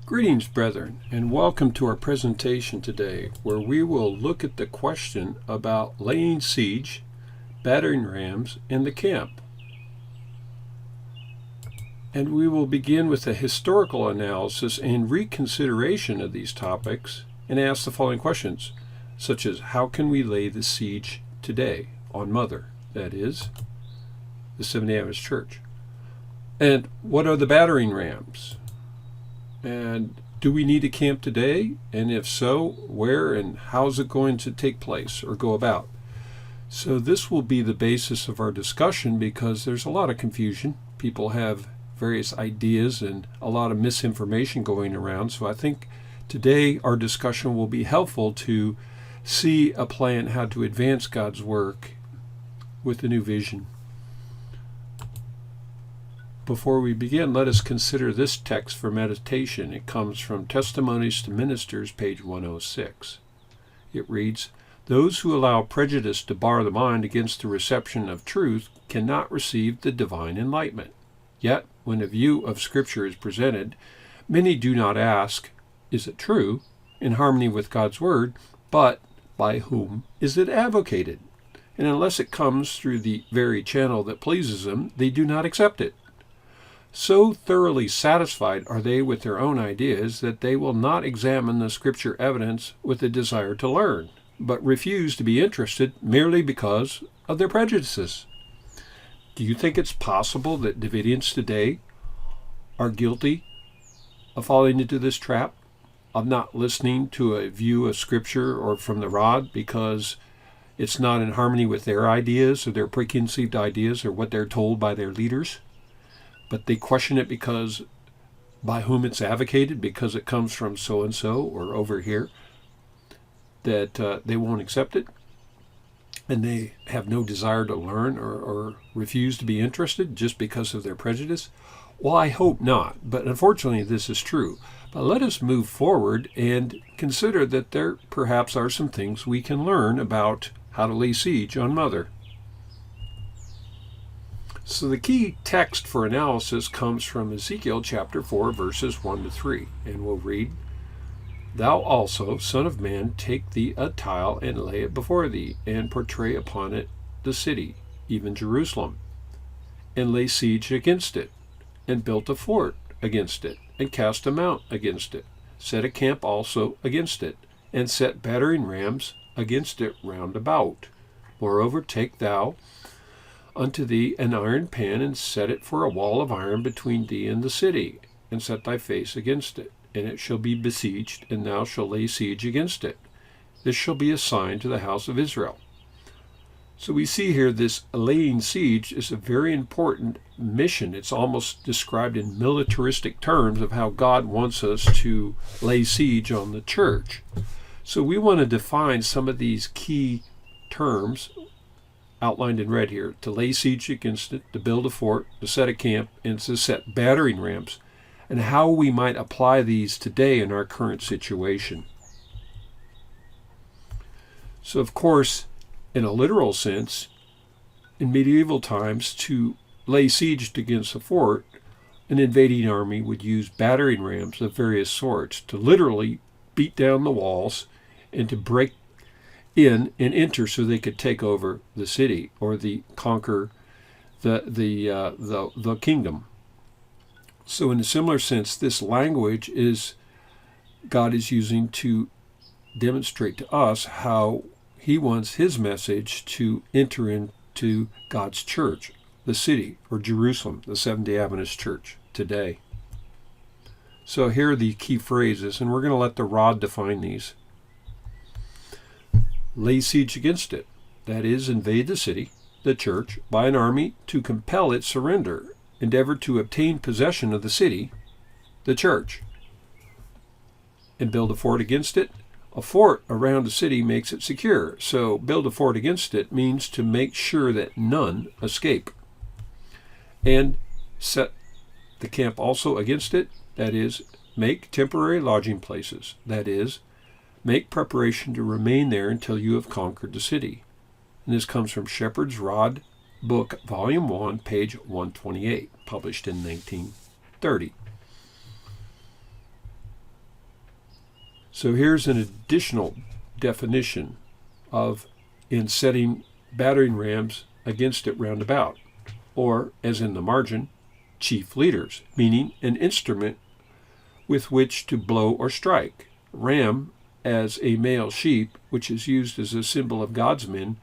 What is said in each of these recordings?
Greetings, brethren, and welcome to our presentation today, where we will look at the question about laying siege, battering rams in the camp. And we will begin with a historical analysis and reconsideration of these topics and ask the following questions, such as how can we lay the siege today on Mother, that is, the Seventh-day Adventist Church? And what are the battering rams? And do we need a camp today? And if so, where and how is it going to take place or go about? So this will be the basis of our discussion because there's a lot of confusion. People have various ideas and a lot of misinformation going around. So I think today our discussion will be helpful to see a plan how to advance God's work with a new vision. Before we begin, let us consider this text for meditation. It comes from Testimonies to Ministers, page 106. It reads, "Those who allow prejudice to bar the mind against the reception of truth cannot receive the divine enlightenment. Yet, when a view of Scripture is presented, many do not ask, is it true, in harmony with God's Word, but by whom is it advocated? And unless it comes through the very channel that pleases them, they do not accept it. So thoroughly satisfied are they with their own ideas that they will not examine the Scripture evidence with a desire to learn, but refuse to be interested merely because of their prejudices." Do you think it's possible that Davidians today are guilty of falling into this trap, of not listening to a view of Scripture or from the rod because it's not in harmony with their ideas or their preconceived ideas or what they're told by their leaders? But they question it because by whom it's advocated, because it comes from so-and-so or over here, that they won't accept it, and they have no desire to learn or refuse to be interested just because of their prejudice? Well, I hope not, but unfortunately this is true. But let us move forward and consider that there perhaps are some things we can learn about how to lay siege on Mother. So the key text for analysis comes from Ezekiel chapter 4, verses 1 to 3, and we'll read, "Thou also, son of man, take thee a tile and lay it before thee, and portray upon it the city, even Jerusalem, and lay siege against it, and build a fort against it, and cast a mount against it, set a camp also against it, and set battering rams against it round about. Moreover, take thou unto thee an iron pan, and set it for a wall of iron between thee and the city, and set thy face against it, and it shall be besieged, and thou shalt lay siege against it. This shall be a sign to the house of Israel." So we see here this laying siege is a very important mission. It's almost described in militaristic terms of how God wants us to lay siege on the church. So we want to define some of these key terms outlined in red here: to lay siege against it, to build a fort, to set a camp, and to set battering rams, and how we might apply these today in our current situation. So, of course, in a literal sense, in medieval times, to lay siege against a fort, an invading army would use battering rams of various sorts to literally beat down the walls and to break in and enter so they could take over the city or conquer the kingdom. So in a similar sense, this language is God is using to demonstrate to us how he wants his message to enter into God's church, the city, or Jerusalem, the Seventh-day Adventist Church today. So here are the key phrases, and we're going to let the rod define these. Lay siege against it, that is, invade the city, the church, by an army to compel its surrender, endeavor to obtain possession of the city, the church, and build a fort against it. A fort around a city makes it secure, so build a fort against it means to make sure that none escape. And set the camp also against it, that is, make temporary lodging places, that is, make preparation to remain there until you have conquered the city. And this comes from Shepherd's Rod Book, Volume 1, page 128, published in 1930. So here's an additional definition of in setting battering rams against it round about, or, as in the margin, chief leaders, meaning an instrument with which to blow or strike. Ram as a male sheep, which is used as a symbol of God's men,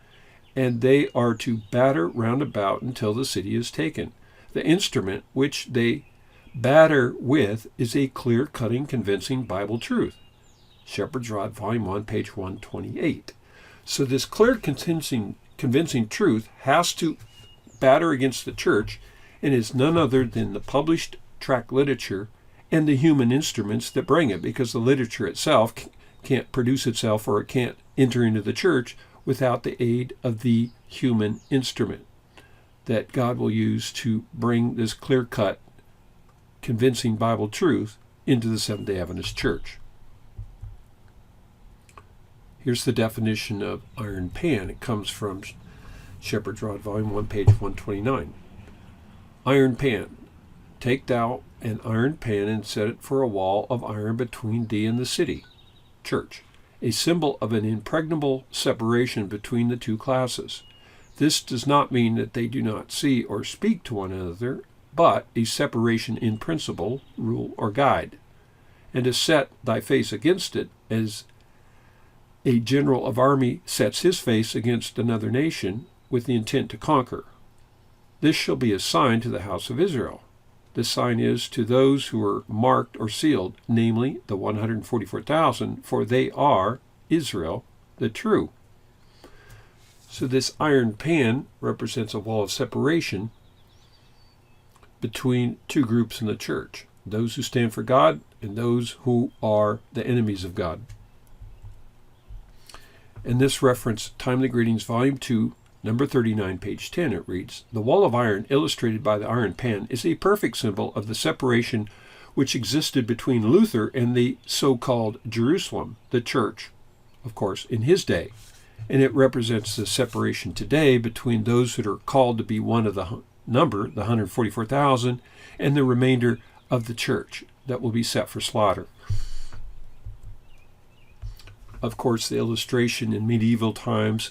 and they are to batter round about until the city is taken. The instrument which they batter with is a clear-cutting, convincing Bible truth. Shepherd's Rod, Volume 1, page 128. So this clear, convincing truth has to batter against the church and is none other than the published tract literature and the human instruments that bring it, because the literature itself can't produce itself, or it can't enter into the church without the aid of the human instrument that God will use to bring this clear-cut, convincing Bible truth into the Seventh-day Adventist Church. Here's the definition of iron pan. It comes from Shepherd's Rod, Volume 1, page 129. Iron pan. Take thou an iron pan and set it for a wall of iron between thee and the city, church, a symbol of an impregnable separation between the two classes. This does not mean that they do not see or speak to one another, but a separation in principle, rule, or guide. And to set thy face against it, as a general of army sets his face against another nation with the intent to conquer. This shall be a sign to the house of Israel. The sign is to those who are marked or sealed, namely the 144,000, for they are Israel, the true. So this iron pan represents a wall of separation between two groups in the church, those who stand for God and those who are the enemies of God. In this reference, Timely Greetings, Volume 2, number 39, page 10, it reads, "The wall of iron illustrated by the iron pan is a perfect symbol of the separation which existed between Luther and the so-called Jerusalem, the church, of course, in his day. And it represents the separation today between those that are called to be one of the number, the 144,000, and the remainder of the church that will be set for slaughter." Of course, the illustration in medieval times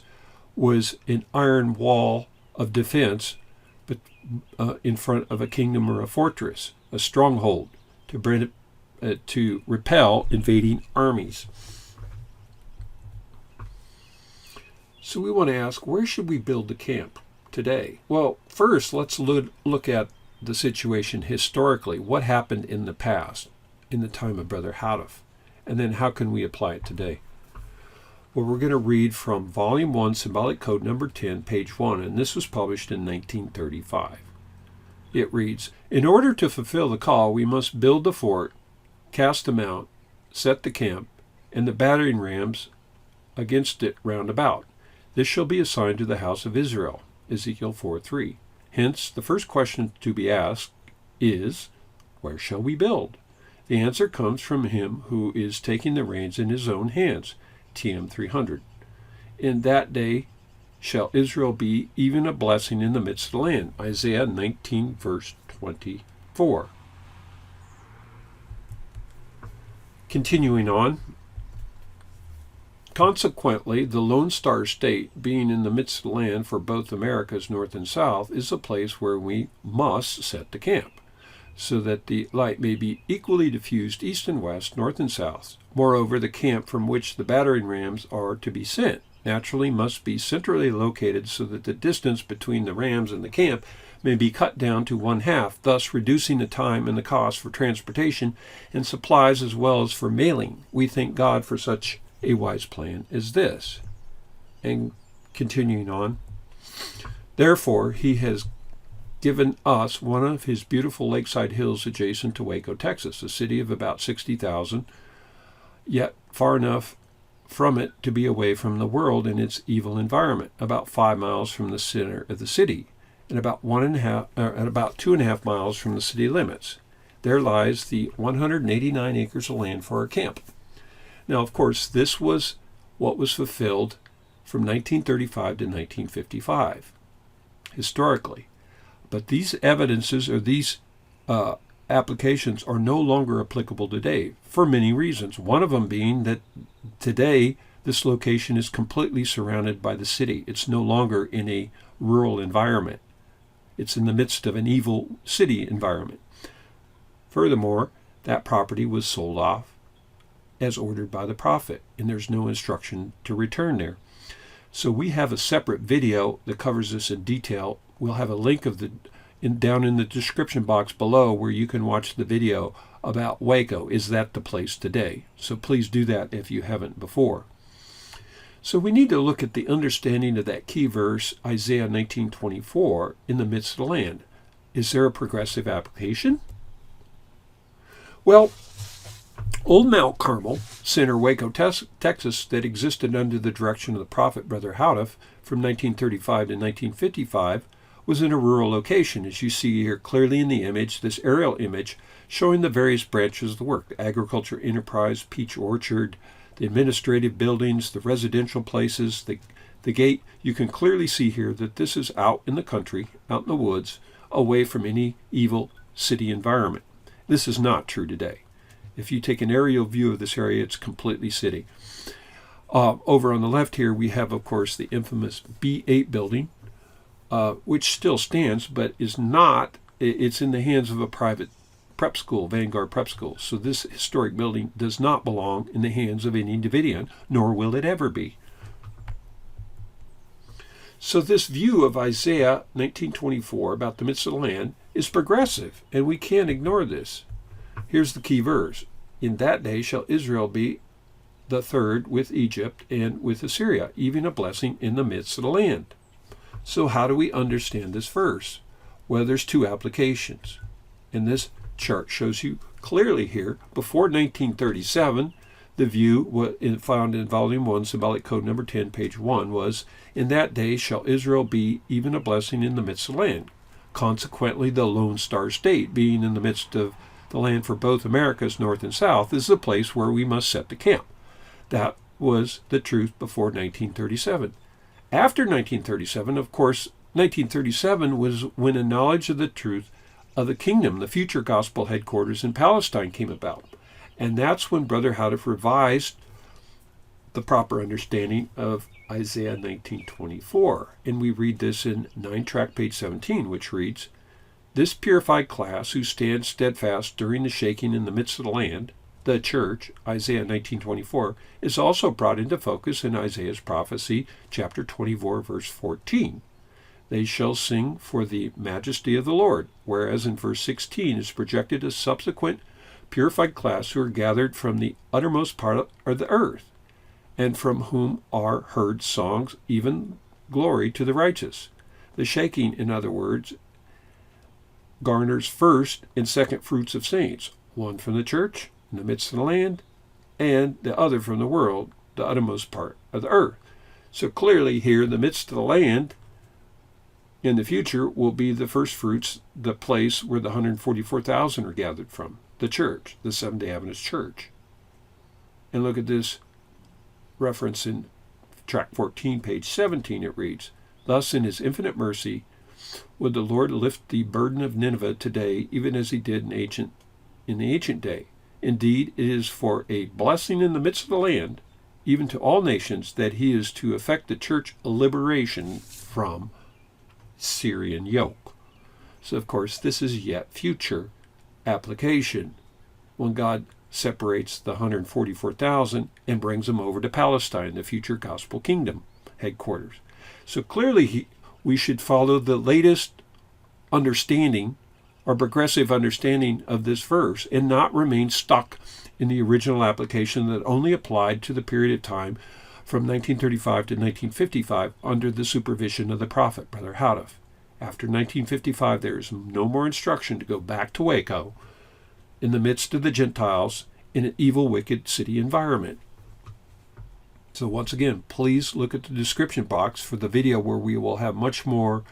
was an iron wall of defense in front of a kingdom or a fortress, a stronghold, to repel invading armies. So we want to ask, where should we build the camp today? Well, first, let's look at the situation historically. What happened in the past, in the time of Brother Houteff? And then how can we apply it today? Well, we're going to read from Volume 1, Symbolic Code number 10, page 1, and this was published in 1935. It reads, "In order to fulfill the call, we must build the fort, cast the mount, set the camp, and the battering rams against it round about. This shall be assigned to the house of Israel." Ezekiel 4:3. Hence, the first question to be asked is, where shall we build? The answer comes from him who is taking the reins in his own hands. TM 300. "In that day shall Israel be even a blessing in the midst of the land." Isaiah 19, verse 24. Continuing on, "Consequently, the Lone Star State, being in the midst of the land for both Americas, North and South, is a place where we must set the camp, so that the light may be equally diffused east and west, north and south. Moreover, the camp from which the battering rams are to be sent naturally must be centrally located, so that the distance between the rams and the camp may be cut down to 1/2, thus reducing the time and the cost for transportation and supplies as well as for mailing. We thank God for such a wise plan as this." And continuing on, "Therefore he has given us one of his beautiful lakeside hills adjacent to Waco, Texas, a city of about 60,000, yet far enough from it to be away from the world in its evil environment, about 5 miles from the center of the city, and about 2.5 miles from the city limits. There lies the 189 acres of land for our camp." Now, of course, this was what was fulfilled from 1935 to 1955, historically. But these evidences, or these applications are no longer applicable today for many reasons. One of them being that today this location is completely surrounded by the city. It's no longer in a rural environment. It's in the midst of an evil city environment. Furthermore, that property was sold off as ordered by the prophet, and there's no instruction to return there. So we have a separate video that covers this in detail. We'll have a link down in the description box below where you can watch the video about Waco. Is that the place today? So please do that if you haven't before. So we need to look at the understanding of that key verse, Isaiah 19:24, in the midst of the land. Is there a progressive application? Well, Old Mount Carmel, Center, Waco, Texas, that existed under the direction of the prophet Brother Houteff from 1935 to 1955, was in a rural location, as you see here clearly in the image, this aerial image showing the various branches of the work: the agriculture enterprise, peach orchard, the administrative buildings, the residential places, the gate. You can clearly see here that this is out in the country, out in the woods, away from any evil city environment. This is not true today. If you take an aerial view of this area, it's completely city. Over on the left here, we have, of course, the infamous B8 building, which still stands, but is not, it's in the hands of a private prep school, Vanguard Prep School. So this historic building does not belong in the hands of any Davidian, nor will it ever be. So this view of Isaiah 19:24 about the midst of the land is progressive, and we can't ignore this. Here's the key verse. In that day shall Israel be the third with Egypt and with Assyria, even a blessing in the midst of the land. So how do we understand this verse? Well, there's two applications. And this chart shows you clearly here, before 1937, the view found in Volume 1, Symbolic Code number 10, page 1, was, in that day shall Israel be even a blessing in the midst of the land. Consequently, the Lone Star State, being in the midst of the land for both Americas, North and South, is the place where we must set the camp. That was the truth before 1937. After 1937, of course, 1937 was when a knowledge of the truth of the kingdom, the future gospel headquarters in Palestine, came about. And that's when Brother Houteff revised the proper understanding of Isaiah 19:24. And we read this in 9-track, page 17, which reads, this purified class who stands steadfast during the shaking in the midst of the land, the church, Isaiah 19:24, is also brought into focus in Isaiah's prophecy, chapter 24, verse 14. They shall sing for the majesty of the Lord, whereas in verse 16 is projected a subsequent purified class who are gathered from the uttermost part of the earth, and from whom are heard songs, even glory to the righteous. The shaking, in other words, garners first and second fruits of saints, one from the church in the midst of the land, and the other from the world, the uttermost part of the earth. So clearly here, the midst of the land in the future will be the first fruits, the place where the 144,000 are gathered from, the church, the Seventh-day Adventist Church. And look at this reference in track 14, page 17. It reads, thus in his infinite mercy would the Lord lift the burden of Nineveh today, even as he did in the ancient day. Indeed, it is for a blessing in the midst of the land, even to all nations, that he is to effect the church a liberation from Syrian yoke. So, of course, this is yet future application when God separates the 144,000 and brings them over to Palestine, the future gospel kingdom headquarters. So clearly we should follow the latest understanding or progressive understanding of this verse and not remain stuck in the original application that only applied to the period of time from 1935 to 1955 under the supervision of the prophet, Brother Houteff. After 1955, there is no more instruction to go back to Waco in the midst of the Gentiles in an evil, wicked city environment. So once again, please look at the description box for the video where we will have much more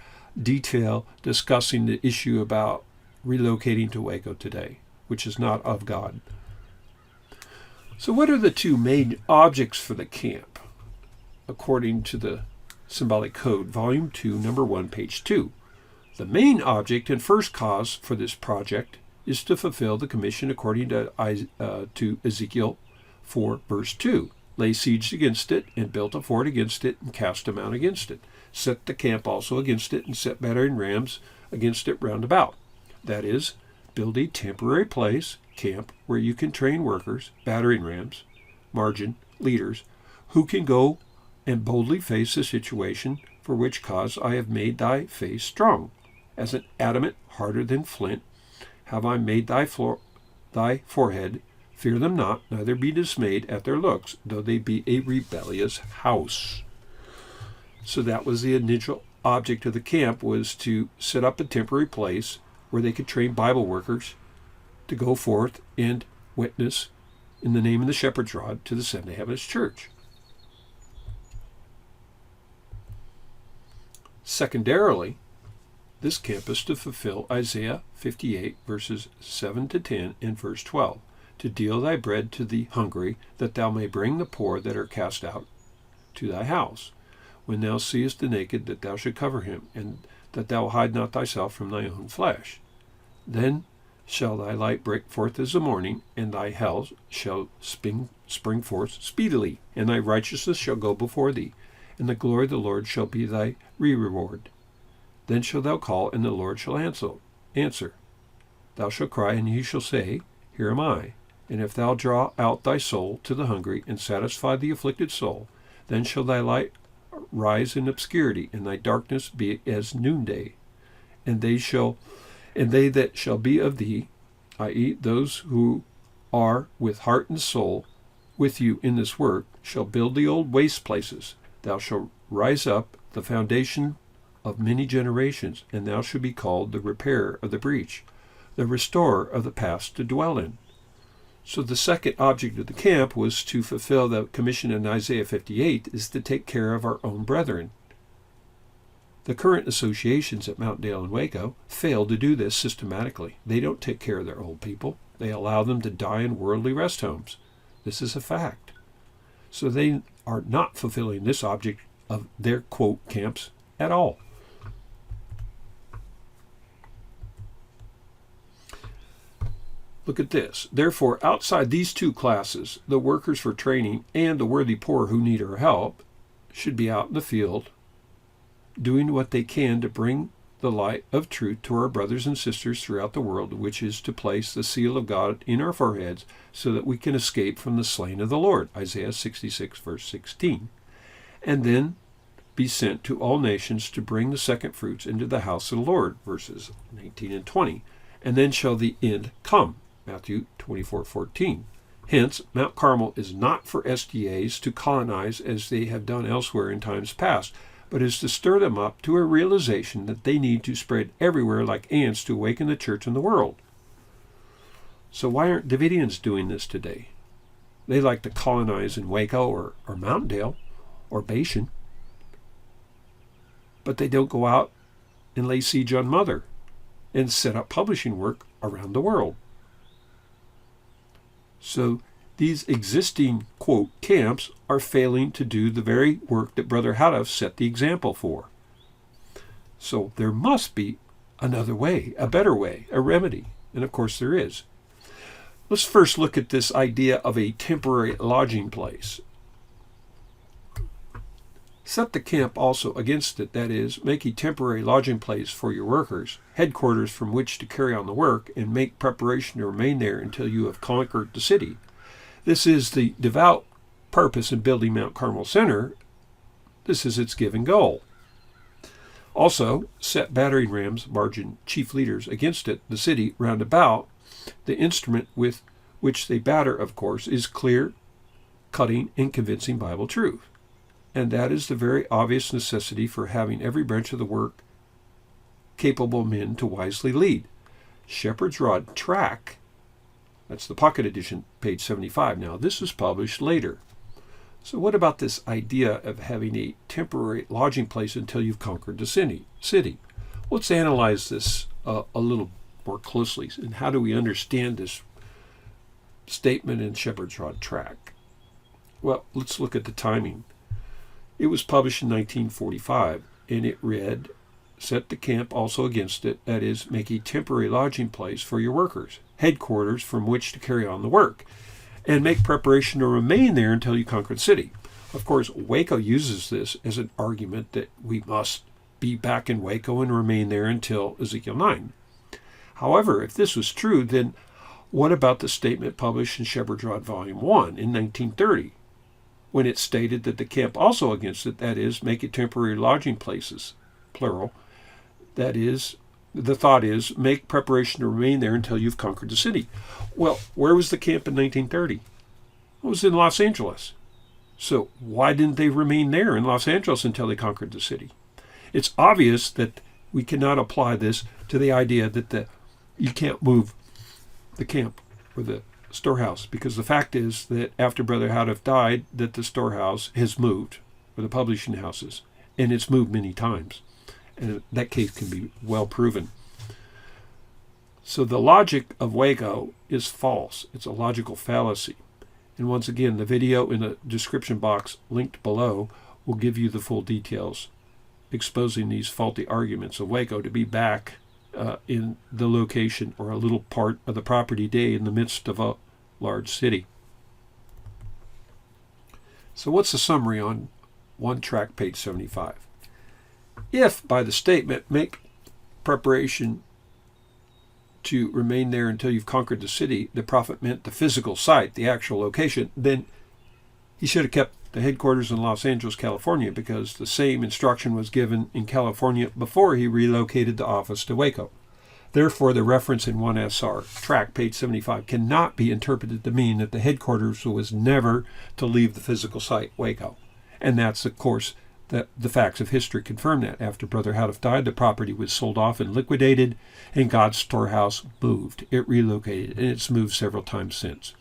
detail discussing the issue about relocating to Waco today, which is not of God. So what are the two main objects for the camp, according to the Symbolic Code, Volume 2, number 1, page 2? The main object and first cause for this project is to fulfill the commission according to Ezekiel 4, verse 2. Lay siege against it, and built a fort against it, and cast them out against it. Set the camp also against it, and set battering rams against it round about. That is, build a temporary place, camp, where you can train workers, battering rams, margin, leaders, who can go and boldly face the situation, for which cause I have made thy face strong. As an adamant harder than flint, have I made thy forehead. Fear them not, neither be dismayed at their looks, though they be a rebellious house. So that was the initial object of the camp, was to set up a temporary place where they could train Bible workers to go forth and witness in the name of the shepherd's rod to the Seventh-day Adventist Church. Secondarily, this camp is to fulfill Isaiah 58, verses 7 to 10 and verse 12. To deal thy bread to the hungry, that thou may bring the poor that are cast out to thy house. When thou seest the naked, that thou should cover him, and that thou hide not thyself from thy own flesh. Then shall thy light break forth as the morning, and thy health shall spring forth speedily, and thy righteousness shall go before thee, and the glory of the Lord shall be thy reward. Then shalt thou call, and the Lord shall answer. Thou shalt cry, and he shall say, Here am I. And if thou draw out thy soul to the hungry, and satisfy the afflicted soul, then shall thy light rise in obscurity, and thy darkness be as noonday. And they that shall be of thee, i.e., those who are with heart and soul with you in this work, shall build the old waste places. Thou shalt rise up the foundation of many generations, and thou shalt be called the repairer of the breach, the restorer of the past to dwell in. So the second object of the camp was to fulfill the commission in Isaiah 58, is to take care of our own brethren. The current associations at Mount Dale and Waco fail to do this systematically. They don't take care of their old people. They allow them to die in worldly rest homes. This is a fact. So they are not fulfilling this object of their, quote, camps at all. Look at this. Therefore, outside these two classes, the workers for training and the worthy poor who need our help should be out in the field doing what they can to bring the light of truth to our brothers and sisters throughout the world, which is to place the seal of God in our foreheads so that we can escape from the slain of the Lord, Isaiah 66, verse 16, and then be sent to all nations to bring the second fruits into the house of the Lord, verses 19 and 20, and then shall the end come, Matthew 24:14. Hence, Mount Carmel is not for SDAs to colonize as they have done elsewhere in times past, but is to stir them up to a realization that they need to spread everywhere like ants to awaken the church and the world. So why aren't Davidians doing this today? They like to colonize in Waco or Mountaindale or Bashan, but they don't go out and lay siege on Mother and set up publishing work around the world. So these existing, quote, camps are failing to do the very work that Brother Houteff set the example for. So there must be another way, a better way, a remedy. And of course there is. Let's first look at this idea of a temporary lodging place. Set the camp also against it, that is, make a temporary lodging place for your workers, headquarters from which to carry on the work, and make preparation to remain there until you have conquered the city. This is the devout purpose in building Mount Carmel Center. This is its given goal. Also, set battering rams, margin chief leaders, against it, the city round about. The instrument with which they batter, of course, is clear, cutting, and convincing Bible truth. And that is the very obvious necessity for having every branch of the work capable men to wisely lead. Shepherd's Rod Track, that's the pocket edition, page 75. Now, this was published later. So what about this idea of having a temporary lodging place until you've conquered the city? Let's analyze this a little more closely. And how do we understand this statement in Shepherd's Rod Track? Well, let's look at the timing. It was published in 1945, and it read, set the camp also against it, that is, make a temporary lodging place for your workers, headquarters from which to carry on the work, and make preparation to remain there until you conquer the city. Of course, Waco uses this as an argument that we must be back in Waco and remain there until Ezekiel 9. However, if this was true, then what about the statement published in Shepherd's Rod Volume 1 in 1930, when it stated that the camp also against it, that is, make it temporary lodging places, plural, that is, the thought is, make preparation to remain there until you've conquered the city. Well, where was the camp in 1930? It was in Los Angeles. So why didn't they remain there in Los Angeles until they conquered the city? It's obvious that we cannot apply this to the idea that you can't move the camp or the storehouse, because the fact is that after Brother Houteff died, that the storehouse has moved, or the publishing houses, and it's moved many times. And that case can be well proven. So the logic of Waco is false. It's a logical fallacy. And once again, the video in the description box linked below will give you the full details, exposing these faulty arguments of Waco to be back in the location or a little part of the property day in the midst of a large city. So what's the summary on 1 track, page 75? If, by the statement, make preparation to remain there until you've conquered the city, the prophet meant the physical site, the actual location, then he should have kept the headquarters in Los Angeles, California, because the same instruction was given in California before he relocated the office to Waco. Therefore, the reference in 1SR, track, page 75, cannot be interpreted to mean that the headquarters was never to leave the physical site, Waco. And that's, of course, that the facts of history confirm that. After Brother Houteff died, the property was sold off and liquidated, and God's storehouse moved. It relocated, and it's moved several times since.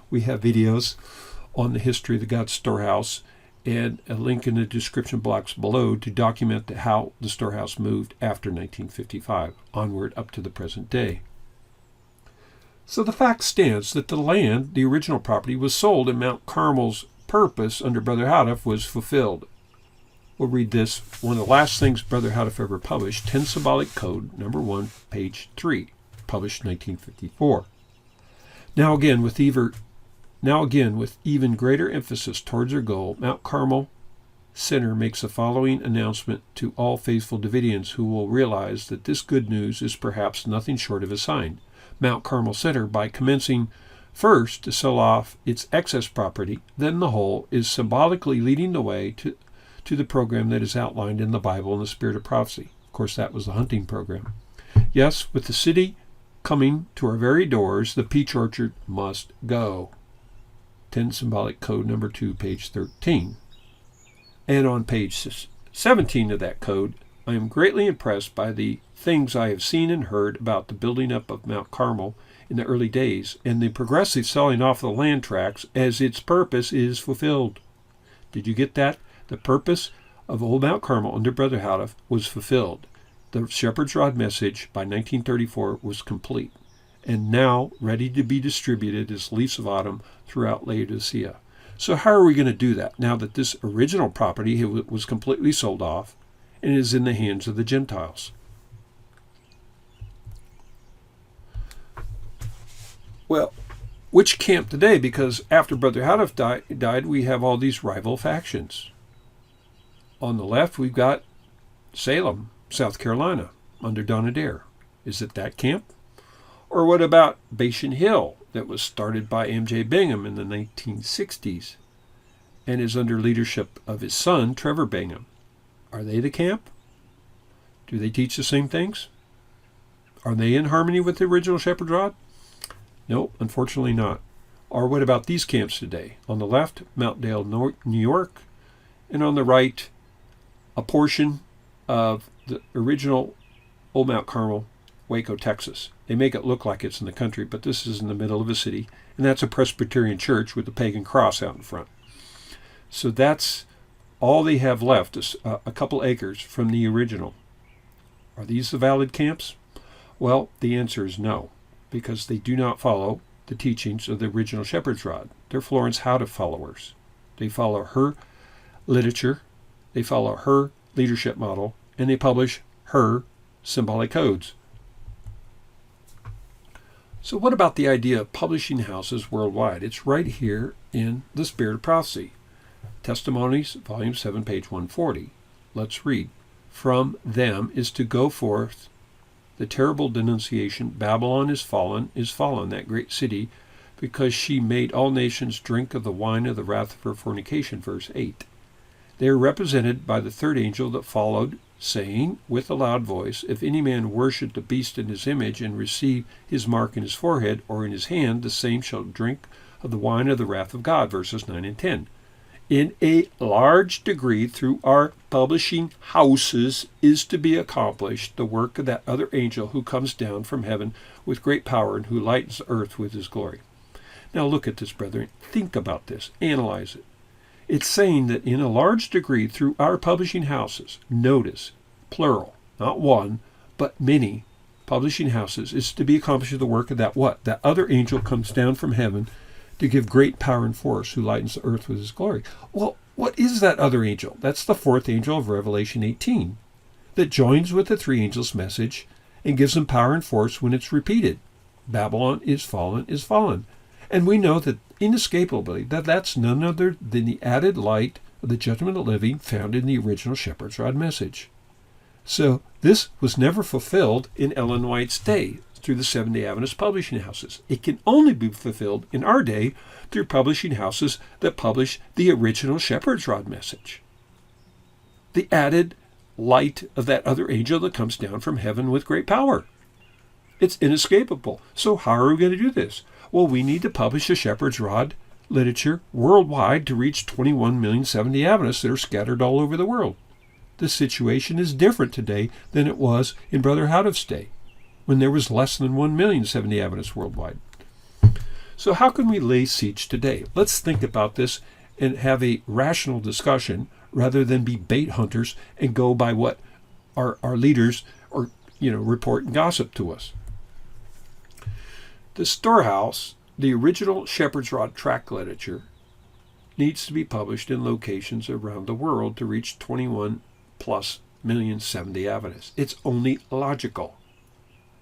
We have videos on the history of the God's storehouse, and a link in the description box below to document how the storehouse moved after 1955, onward up to the present day. So the fact stands that the land, the original property, was sold, and Mount Carmel's purpose under Brother Houteff was fulfilled. We'll read this, one of the last things Brother Houteff ever published, 10 Symbolic Code, number 1, page 3, published 1954. Now again, with even greater emphasis towards their goal, Mount Carmel Center makes the following announcement to all faithful Davidians who will realize that this good news is perhaps nothing short of a sign. Mount Carmel Center, by commencing first to sell off its excess property, then the whole, is symbolically leading the way to the program that is outlined in the Bible and the Spirit of Prophecy. Of course, that was the hunting program. Yes, with the city coming to our very doors, the peach orchard must go. 10 Symbolic Code number 2, page 13. And on page 17 of that code, I am greatly impressed by the things I have seen and heard about the building up of Mount Carmel in the early days, and the progressive selling off the land tracts as its purpose is fulfilled. Did you get that? The purpose of Old Mount Carmel under Brother Houteff was fulfilled. The Shepherd's Rod message by 1934 was complete, and now ready to be distributed as leaves of autumn throughout Laodicea. So how are we going to do that now that this original property was completely sold off and is in the hands of the Gentiles? Well, which camp today? Because after Brother Houteff died, we have all these rival factions. On the left, we've got Salem, South Carolina, under Don Adair. Is it that camp? Or what about Bashan Hill, that was started by M.J. Bingham in the 1960s and is under leadership of his son, Trevor Bingham? Are they the camp? Do they teach the same things? Are they in harmony with the original Shepherd's Rod? No, unfortunately not. Or what about these camps today? On the left, Mount Dale, New York, and on the right, a portion of the original Old Mount Carmel, Waco, Texas. They make it look like it's in the country, but this is in the middle of a city, and that's a Presbyterian church with a pagan cross out in front. So that's all they have left, is a couple acres from the original. Are these the valid camps? Well, the answer is no, because they do not follow the teachings of the original Shepherd's Rod. They're Florence Houteff followers. They follow her literature, they follow her leadership model, and they publish her symbolic codes. So what about the idea of publishing houses worldwide? It's right here in the Spirit of Prophecy. Testimonies, Volume 7, page 140. Let's read. From them is to go forth the terrible denunciation, Babylon is fallen, that great city, because she made all nations drink of the wine of the wrath of her fornication, verse 8. They are represented by the third angel that followed, saying with a loud voice, if any man worship the beast in his image and receive his mark in his forehead or in his hand, the same shall drink of the wine of the wrath of God, verses 9 and 10. In a large degree, through our publishing houses, is to be accomplished the work of that other angel who comes down from heaven with great power and who lightens the earth with his glory. Now look at this, brethren. Think about this. Analyze it. It's saying that in a large degree, through our publishing houses, notice, plural, not one, but many publishing houses, is to be accomplished the work of that what? That other angel comes down from heaven to give great power and force, who lightens the earth with his glory. Well, what is that other angel? That's the fourth angel of Revelation 18, that joins with the three angels' message and gives them power and force when it's repeated. Babylon is fallen, is fallen. And we know that inescapably that that's none other than the added light of the judgment of the living found in the original Shepherd's Rod message. So this was never fulfilled in Ellen White's day through the Seventh-day Adventist publishing houses. It can only be fulfilled in our day through publishing houses that publish the original Shepherd's Rod message. The added light of that other angel that comes down from heaven with great power. It's inescapable. So how are we going to do this? Well, we need to publish the Shepherd's Rod literature worldwide to reach 21 million Seventh-day Adventists that are scattered all over the world. The situation is different today than it was in Brother Houteff's day, when there was less than 1 million Seventh-day Adventists worldwide. So how can we lay siege today? Let's think about this and have a rational discussion rather than be bait hunters and go by what our leaders or report and gossip to us. The storehouse, the original Shepherd's Rod tract literature, needs to be published in locations around the world to reach 21 plus million Seventh-day Adventists. It's only logical.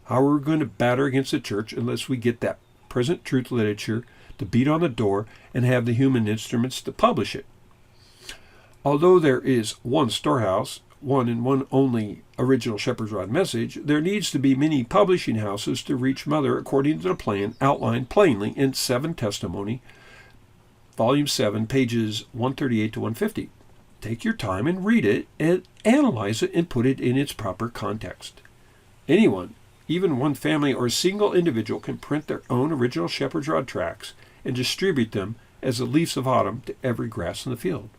How are we going to batter against the church unless we get that present truth literature to beat on the door and have the human instruments to publish it? Although there is one storehouse, one and one only original Shepherd's Rod message, there needs to be many publishing houses to reach Mother according to the plan outlined plainly in 7 Testimony, Volume 7, pages 138 to 150. Take your time and read it and analyze it and put it in its proper context. Anyone, even one family or a single individual, can print their own original Shepherd's Rod tracts and distribute them as the leaves of autumn to every grass in the field.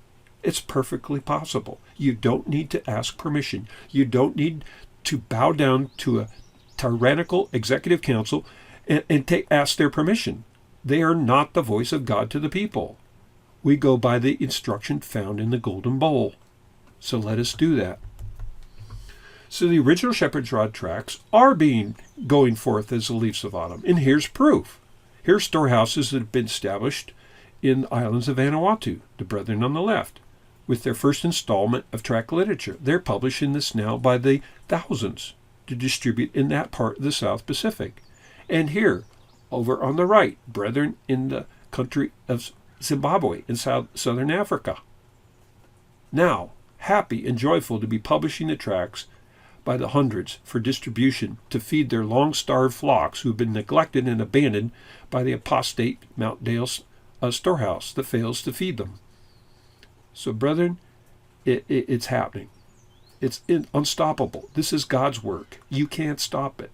It's perfectly possible. You don't need to ask permission. You don't need to bow down to a tyrannical executive council and ask their permission. They are not the voice of God to the people. We go by the instruction found in the Golden Bowl. So let us do that. So the original Shepherd's Rod tracts are going forth as the leaves of autumn. And here's proof. Here's storehouses that have been established in the islands of Vanuatu, the brethren on the left, with their first installment of tract literature. They're publishing this now by the thousands to distribute in that part of the South Pacific. And here, over on the right, brethren in the country of Zimbabwe in southern Africa. Now, happy and joyful to be publishing the tracts by the hundreds for distribution to feed their long-starved flocks who have been neglected and abandoned by the apostate Mount Dale storehouse that fails to feed them. So, brethren, it's happening. It's unstoppable. This is God's work. You can't stop it.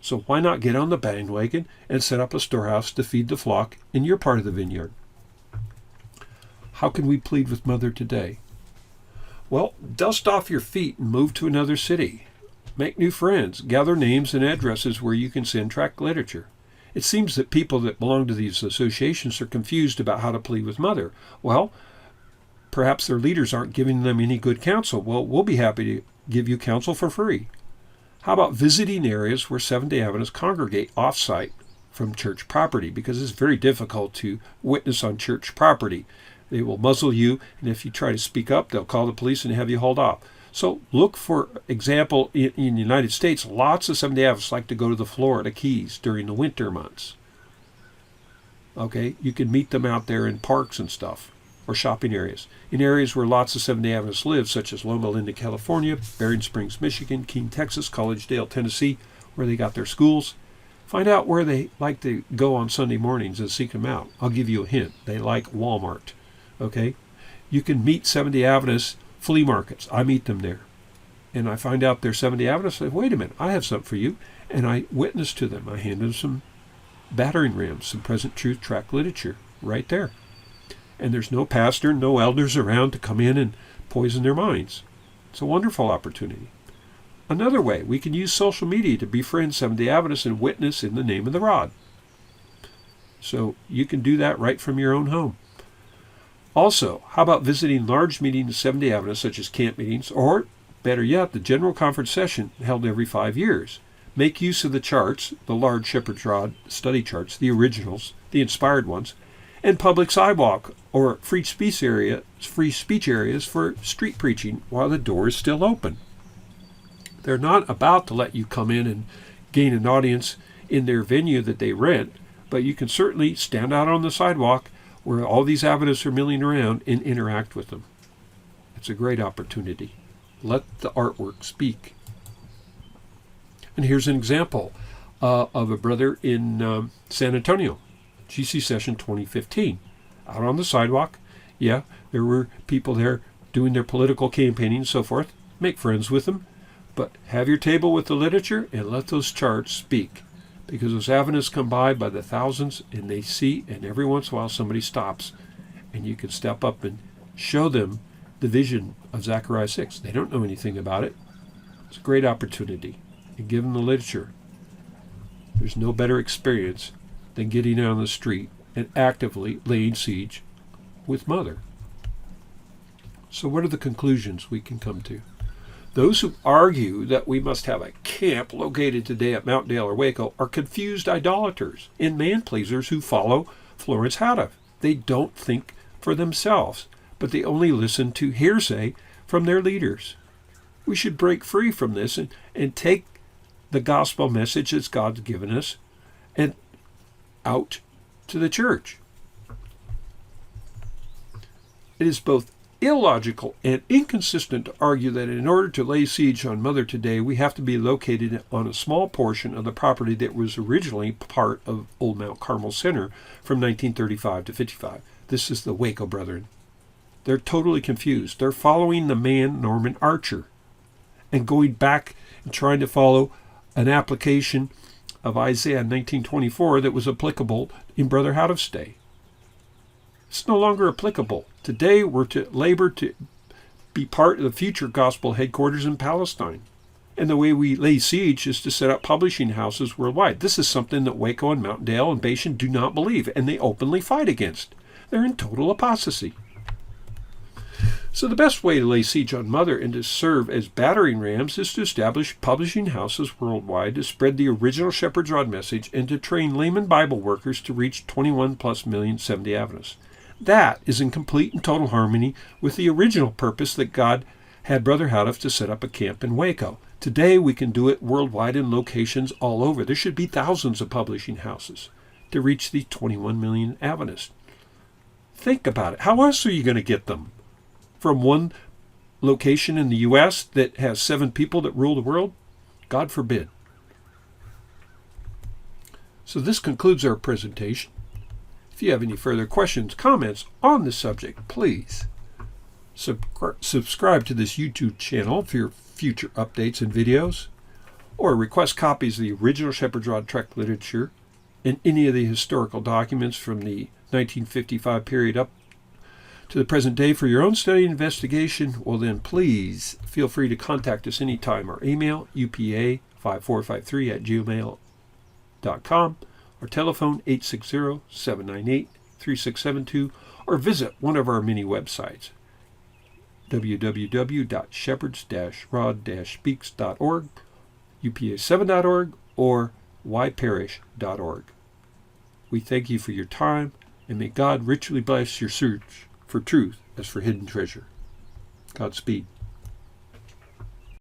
So why not get on the bandwagon and set up a storehouse to feed the flock in your part of the vineyard? How can we plead with Mother today? Well, dust off your feet and move to another city. Make new friends. Gather names and addresses where you can send tract literature. It seems that people that belong to these associations are confused about how to plead with Mother. Well, perhaps their leaders aren't giving them any good counsel. Well, we'll be happy to give you counsel for free. How about visiting areas where Seventh-day Adventists congregate off-site from church property? Because it's very difficult to witness on church property. They will muzzle you, and if you try to speak up, they'll call the police and have you hauled off. So look, for example, in the United States, lots of Seventh-day Adventists like to go to the Florida Keys during the winter months. Okay, you can meet them out there in parks and stuff, or shopping areas. In areas where lots of Seventh-day Adventists live, such as Loma Linda, California, Berrien Springs, Michigan, Keene, Texas, Collegedale, Tennessee, where they got their schools. Find out where they like to go on Sunday mornings and seek them out. I'll give you a hint. They like Walmart. Okay, you can meet Seventh-day Adventists flea markets. I meet them there. And I find out they're Seventh-day Adventists. I say, wait a minute, I have something for you. And I witness to them. I hand them some battering rams, some present truth tract literature right there. And there's no pastor, no elders around to come in and poison their minds. It's a wonderful opportunity. Another way, we can use social media to befriend Seventh-day Adventists and witness in the name of the rod. So you can do that right from your own home. Also, how about visiting large meetings of Seventh-day Adventists, such as camp meetings, or, better yet, the General Conference session held every 5 years. Make use of the charts, the large Shepherd's Rod study charts, the originals, the inspired ones, and public sidewalk or free speech areas for street preaching while the door is still open. They're not about to let you come in and gain an audience in their venue that they rent, but you can certainly stand out on the sidewalk where all these Adventists are milling around and interact with them. It's a great opportunity. Let the artwork speak. And here's an example of a brother in San Antonio, GC Session 2015. Out on the sidewalk, yeah, there were people there doing their political campaigning and so forth. Make friends with them, but have your table with the literature and let those charts speak. Because those Adventists come by the thousands and they see, and every once in a while somebody stops, and you can step up and show them the vision of Zechariah 6. They don't know anything about it. It's a great opportunity. And give them the literature. There's no better experience than getting out on the street and actively laying siege with Mother. So what are the conclusions we can come to? Those who argue that we must have a camp located today at Mount Dale or Waco are confused idolaters and man-pleasers who follow Florence Houteff. They don't think for themselves, but they only listen to hearsay from their leaders. We should break free from this and take the gospel message that God's given us and out to the church. It is both illogical and inconsistent to argue that in order to lay siege on Mother today, we have to be located on a small portion of the property that was originally part of Old Mount Carmel Center from 1935 to 55. This is the Waco Brethren. They're totally confused. They're following the man Norman Archer and going back and trying to follow an application of Isaiah 19:24 that was applicable in Brother Houteff's day. It's no longer applicable. Today we're to labor to be part of the future gospel headquarters in Palestine. And the way we lay siege is to set up publishing houses worldwide. This is something that Waco and Mount Dale and Bashan do not believe, and they openly fight against. They're in total apostasy. So the best way to lay siege on Mother and to serve as battering rams is to establish publishing houses worldwide to spread the original Shepherd's Rod message and to train layman Bible workers to reach 21+ million Seventh-day Adventists. That is in complete and total harmony with the original purpose that God had Brother Houteff to set up a camp in Waco. Today we can do it worldwide in locations all over. There should be thousands of publishing houses to reach the 21 million Adventists. Think about it. How else are you going to get them? From one location in the U.S. that has 7 people that rule the world? God forbid. So this concludes our presentation. If you have any further questions, comments on this subject, please subscribe to this YouTube channel for your future updates and videos, or request copies of the original Shepherd's Rod tract literature and any of the historical documents from the 1955 period up to the present day for your own study and investigation. Well then, please feel free to contact us anytime. Our email, upa5453@gmail.com. Our telephone, 860-798-3672, or visit one of our many websites, www.shepherds-rod-speaks.org, upa7.org, or yparish.org. We thank you for your time, and may God richly bless your search for truth as for hidden treasure. Godspeed.